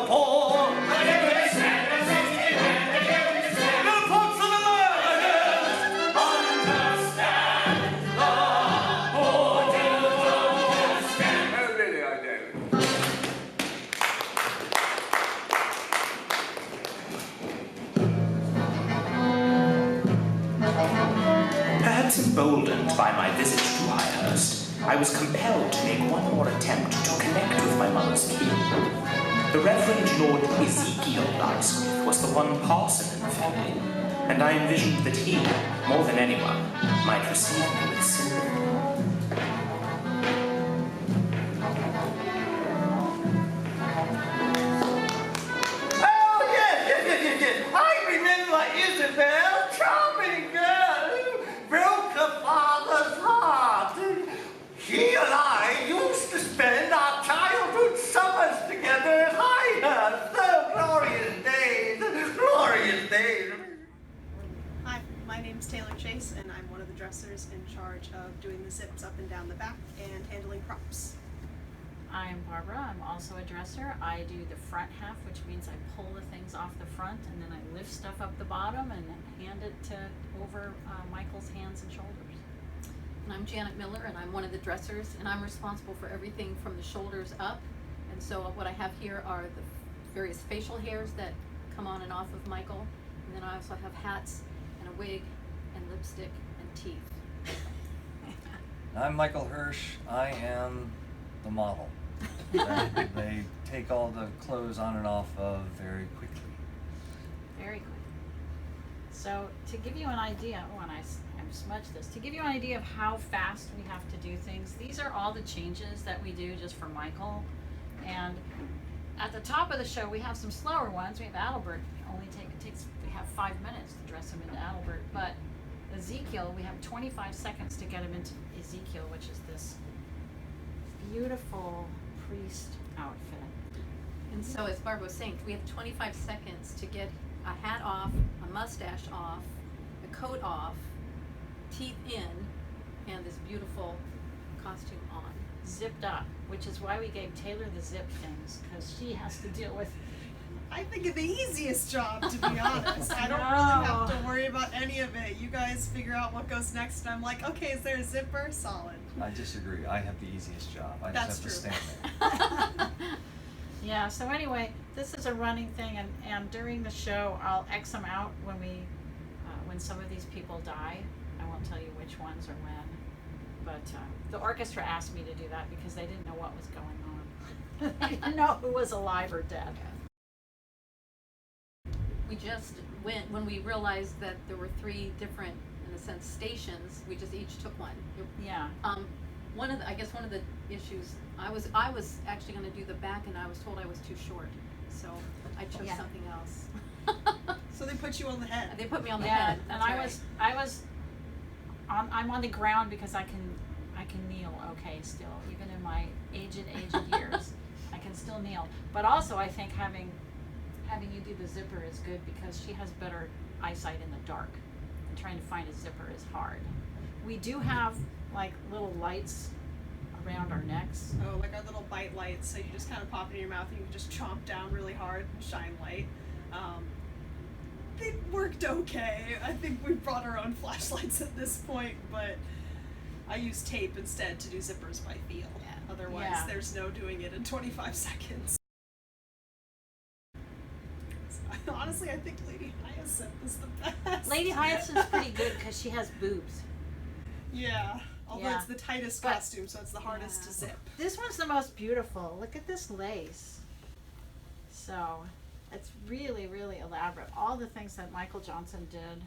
poor. Emboldened by my visit to Hirehurst, I was compelled to make one more attempt to connect with my mother's kin. The Reverend Lord Ezekiel Blacksmith was the one parson in the family, and I envisioned that he, more than anyone, might receive me with sympathy. Oh, yes. I remember Isabel, charming girl, broke her father's heart. He and I used to spend our childhood summers together at Heninger. So glorious days, glorious days. Hi, my name's Taylor Chase, and I'm one of the dressers in charge of doing the zips up and down the back and handling props. I'm Barbara. I'm also a dresser. I do the front half, which means I pull the things off the front and then I lift stuff up the bottom and hand it to over Michael's hands and shoulders. And I'm Janet Miller, and I'm one of the dressers, and I'm responsible for everything from the shoulders up. And so what I have here are the various facial hairs that come on and off of Michael, and then I also have hats and a wig and lipstick and teeth. I'm Michael Hirsch. I am the model that they take all the clothes on and off of very quickly. Very quick. So to give you an idea, when I smudge this, to give you an idea of how fast we have to do things, these are all the changes that we do just for Michael. And at the top of the show, we have some slower ones. We have Adalbert. We have 5 minutes to dress him into Adalbert. But Ezekiel, we have 25 seconds to get him into Ezekiel, which is this beautiful priest outfit. And so, as Barbara was saying, we have 25 seconds to get a hat off, a mustache off, a coat off, teeth in, and this beautiful costume on. Zipped up, which is why we gave Taylor the zip things, because she has to deal with. I think of the easiest job, to be honest. I don't really have to worry about any of it. You guys figure out what goes next, and I'm like, okay, is there a zipper? Solid. I disagree. I have the easiest job. I That's just true. have to stand there. Yeah, so anyway, this is a running thing, and during the show, I'll X them out when some of these people die. I won't tell you which ones or when, but the orchestra asked me to do that because they didn't know what was going on. They didn't know who was alive or dead. We just went, when we realized that there were 3 different, in a sense, stations, we just each took one. Yeah. One of the issues, I was actually going to do the back, and I was told I was too short, so I chose something else. So they put you on the head. They put me on the Yeah, head. and That's right. I'm on the ground because I can kneel okay still, even in my aged years. I can still kneel. But also I think having you do the zipper is good because she has better eyesight in the dark. And trying to find a zipper is hard. We do have like little lights around our necks. Oh, like our little bite lights, so you just kind of pop it in your mouth and you can just chomp down really hard and shine light. They worked okay. I think we brought our own flashlights at this point, but I use tape instead to do zippers by feel. Yeah. Otherwise, there's no doing it in 25 seconds. Honestly, I think Lady Hyacinth is the best. Lady Hyacinth's pretty good because she has boobs. Yeah. Although Yeah. it's the tightest But- costume, so it's the hardest to zip. This one's the most beautiful. Look at this lace. So it's really, really elaborate. All the things that Michael Johnson did,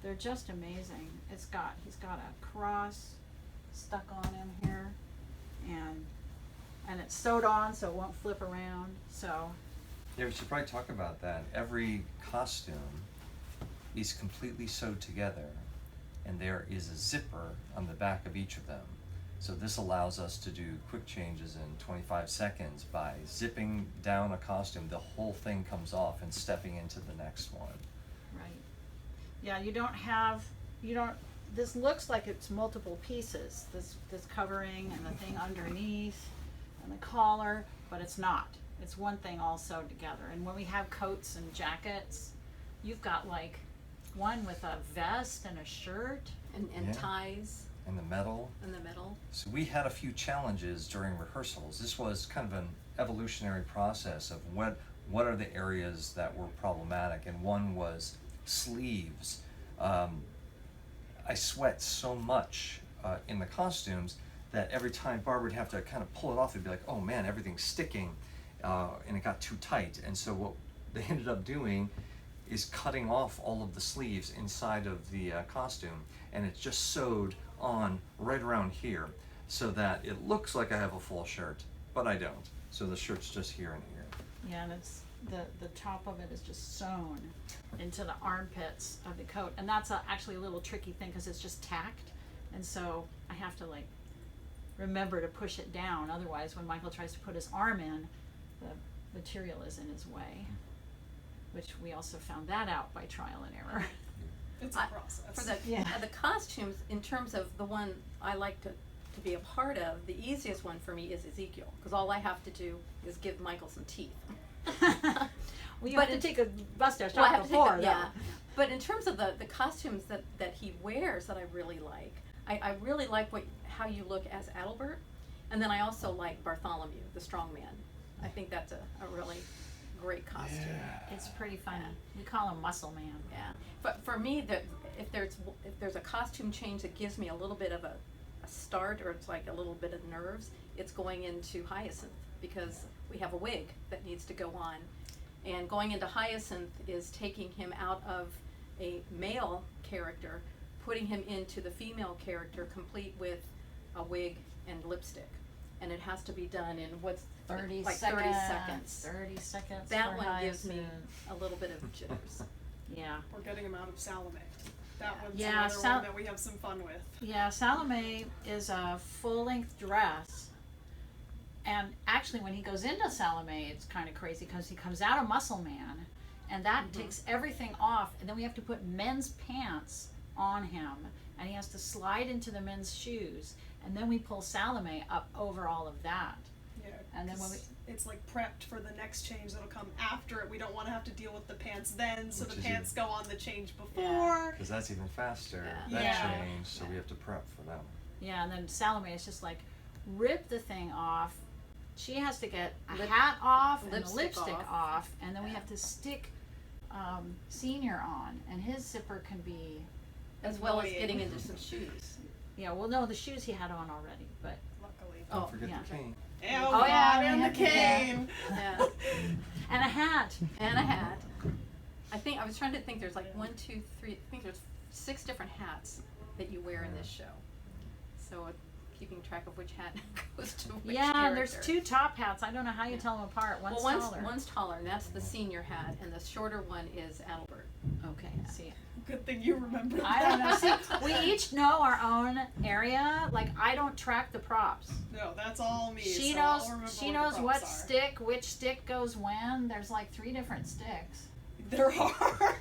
they're just amazing. He's got a cross stuck on him here, and it's sewed on so it won't flip around. So Yeah, we should probably talk about that. Every costume is completely sewed together, and there is a zipper on the back of each of them. So this allows us to do quick changes in 25 seconds by zipping down a costume. The whole thing comes off and stepping into the next one. right. Yeah, this looks like it's multiple pieces, this covering and the thing underneath and the collar, but it's not. It's one thing all sewed together. And when we have coats and jackets, you've got like one with a vest and a shirt. And Yeah. ties And the metal. in the middle. So we had a few challenges during rehearsals. This was kind of an evolutionary process of what are the areas that were problematic, and one was sleeves. I sweat so much in the costumes that every time Barbara would have to kind of pull it off, it'd be like, oh man, everything's sticking, and it got too tight. And so what they ended up doing is cutting off all of the sleeves inside of the costume, and it's just sewed on right around here, so that it looks like I have a full shirt, but I don't. So the shirt's just here and here. Yeah, and it's the top of it is just sewn into the armpits of the coat, and that's actually a little tricky thing because it's just tacked, and so I have to like remember to push it down. Otherwise, when Michael tries to put his arm in, the material is in his way, which we also found that out by trial and error. It's a process. For the Yeah. the costumes, in terms of the one I like to be a part of, the easiest one for me is Ezekiel, because all I have to do is give Michael some teeth. Well, you But have to it- take a mustache Well, I off have to take before, the, though. yeah. But in terms of the costumes that he wears that I really like, I really like how you look as Adalbert, and then I also like Bartholomew, the strong man. I think that's a really great costume. It's pretty funny. We call him Muscle Man. Yeah, but for me, if there's a costume change that gives me a little bit of a start, or it's like a little bit of nerves, it's going into Hyacinth, because we have a wig that needs to go on, and going into Hyacinth is taking him out of a male character, putting him into the female character, complete with a wig and lipstick, and it has to be done in 30 like seconds. 30 seconds. 30 seconds. That for one gives me Hyacinth. a little bit of jitters. Yeah. We're getting him out of Salome. That one's Yeah, another one that we have some fun with. Yeah, Salome is a full-length dress. And actually, when he goes into Salome, it's kind of crazy because he comes out of Muscle Man, and that takes everything off, and then we have to put men's pants on him, and he has to slide into the men's shoes, and then we pull Salome up over all of that. Yeah, And then when 'cause it's like prepped for the next change that'll come after it. We don't want to have to deal with the pants then, so Which the is pants go on the change before. Because that's even faster, Yeah. that Yeah. change, so we have to prep for that one. Yeah, and then Salome is just like, rip the thing off. She has to get a Lip- hat off and a lipstick lipstick off, and then we Yeah. have to stick Senior on, and his zipper can be, As well as Annoying. getting into some shoes. yeah, well, no, the shoes he had on already, but Luckily. Oh, Don't forget yeah. the cane. Oh, Oh, yeah, God, we and the have to do that. cane. Yeah, and a hat. and a hat. I was trying to think, there's like 1, 2, 3, I think there's 6 different hats that you wear in this show. So keeping track of which hat goes to which Yeah, character. and there's 2 top hats. I don't know how you tell them apart. One's Well, taller. one's taller, and that's the senior hat, and the shorter one is Adalbert. Okay, see. Good thing you remember I don't know. that. See, we each know our own area. Like, I don't track the props. No, that's all me. She so knows. I'll remember She what knows the what props are. stick, which stick goes when. There's like 3 different sticks, There are.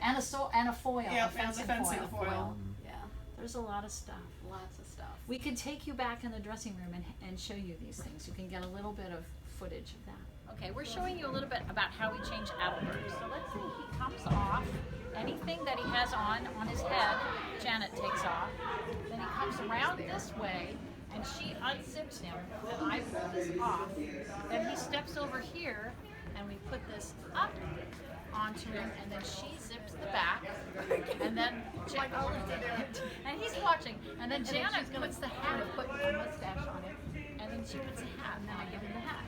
and a foil, Yep, a and fencing the fencing foil. foil. Yeah, There's a lot of stuff. lots of stuff. We could take you back in the dressing room and show you these things. You can get a little bit of footage of that. Okay, we're showing you a little bit about how we change Adalbert. So let's say he comes off. Anything that he has on his head, Janet takes off. Then he comes around this way, and she unzips him, and I pull this off. Then he steps over here, and we put this up onto him, and then she zips the back, and then and he's watching, and then Janet puts the hat, put a mustache on it, and then she puts a hat, and then I give him the hat,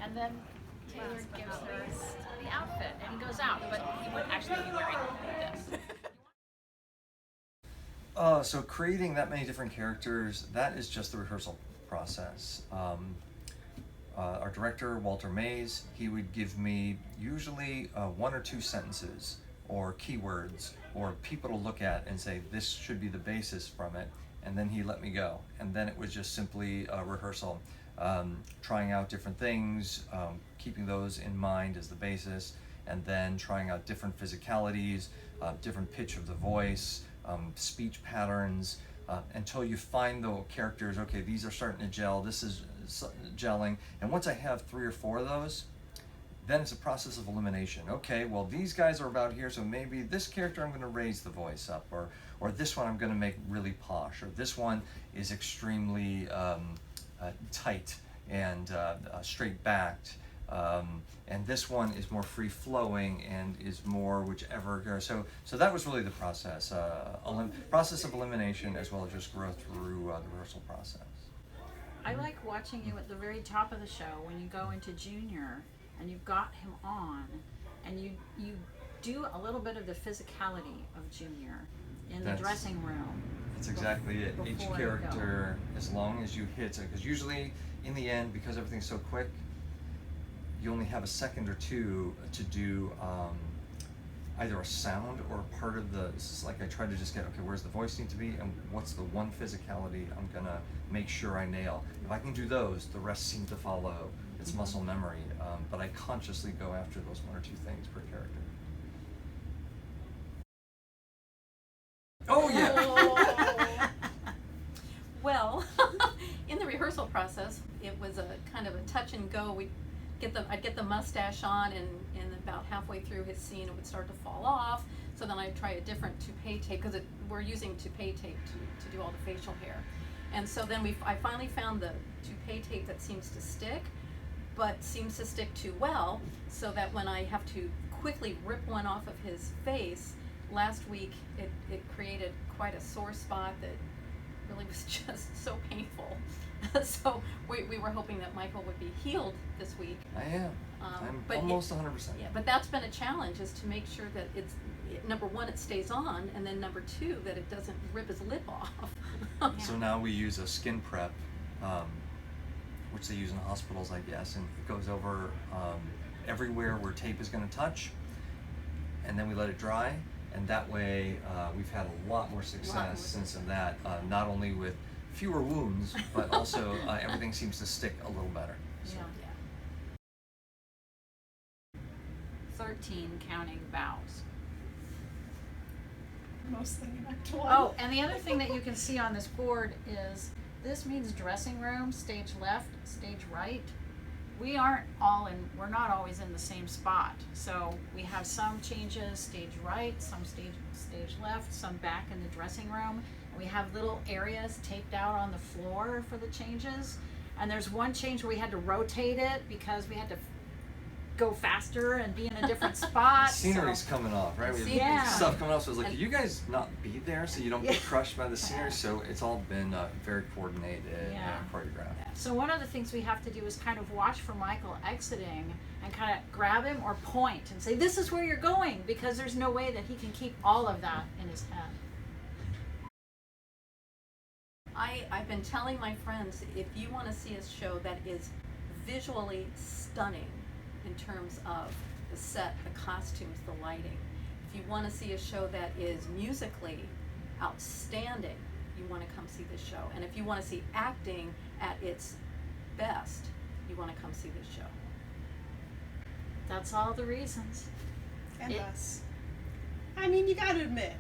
and then Taylor gives her the outfit, and he goes out, but he would actually be wearing this. So creating that many different characters, that is just the rehearsal process. Our director, Walter Mays, he would give me usually 1 or 2 sentences or keywords or people to look at and say, this should be the basis from it, and then he let me go. And then it was just simply a rehearsal, trying out different things, keeping those in mind as the basis, and then trying out different physicalities, different pitch of the voice, speech patterns, until you find the characters, okay, these are starting to gel, this is gelling. And once I have 3 or 4 of those, then it's a process of elimination. Okay, well these guys are about here, so maybe this character I'm going to raise the voice up, or this one I'm going to make really posh, or this one is extremely tight and straight backed, and this one is more free flowing and is more whichever. So that was really the process, process of elimination as well as just growth through the rehearsal process. I like watching you at the very top of the show when you go into junior and you've got him on, and you do a little bit of the physicality of junior in the dressing room. That's exactly it. Each character, as long as you hit it, because usually in the end, because everything's so quick, you only have a second or two to do either a sound or part of the, it's like I try to just get, okay, where's the voice need to be, and what's the one physicality I'm gonna make sure I nail. If I can do those, the rest seem to follow. It's muscle memory, but I consciously go after those 1 or 2 things per character. Oh yeah! Well, in the rehearsal process, it was a kind of a touch and go. I'd get the mustache on, and about halfway through his scene, it would start to fall off. So then I'd try a different toupee tape, because we're using toupee tape to do all the facial hair. And so then I finally found the toupee tape that seems to stick, but seems to stick too well, so that when I have to quickly rip one off of his face, last week it created quite a sore spot that really was just so painful. So we were hoping that Michael would be healed this week. I am. I'm almost 100%. Yeah, but that's been a challenge, is to make sure that number one, it stays on, and then number 2, that it doesn't rip his lip off. So now we use a skin prep, which they use in hospitals, I guess, and it goes over everywhere where tape is going to touch, and then we let it dry, and that way we've had a lot more success since that, not only with fewer wounds, but also everything seems to stick a little better. So. Yeah. 13 counting bows. Mostly Act 1. Oh, and the other thing that you can see on this board is this means dressing room, stage left, stage right. We're not always in the same spot. So we have some changes stage right, some stage left, some back in the dressing room. And we have little areas taped out on the floor for the changes. And there's one change where we had to rotate it because we had to go faster and be in a different spot. Scenery's coming off, right? We have stuff coming off, so it's like, you guys not be there so you don't get crushed by the scenery. So it's all been very coordinated and choreographed. So one of the things we have to do is kind of watch for Michael exiting and kind of grab him or point and say, this is where you're going, because there's no way that he can keep all of that in his head. I've been telling my friends, if you want to see a show that is visually stunning in terms of the set, the costumes, the lighting, if you want to see a show that is musically outstanding, you want to come see this show. And if you want to see acting at its best, you want to come see this show. That's all the reasons. And us. I mean, you gotta admit,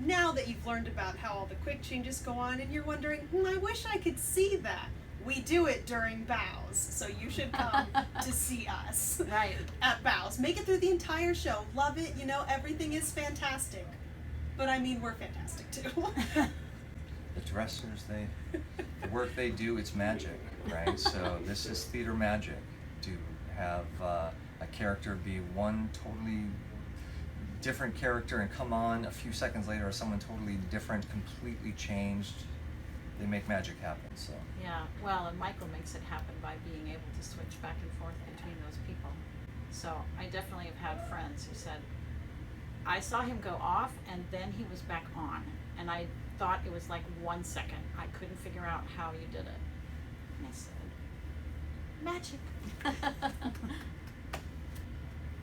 now that you've learned about how all the quick changes go on and you're wondering, I wish I could see that. We do it during bows, so you should come to see us. Right. At bows. Make it through the entire show. Love it, everything is fantastic. But I mean, we're fantastic too. The dressers, the work they do, it's magic, right? So this is theater magic, to have a character be one totally different character and come on a few seconds later as someone totally different, completely changed. They make magic happen. So yeah, well, and Michael makes it happen by being able to switch back and forth between those people. So I definitely have had friends who said, I saw him go off and then he was back on, and I thought it was like 1 second. I couldn't figure out how you did it. And I said, magic.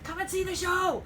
Come and see the show.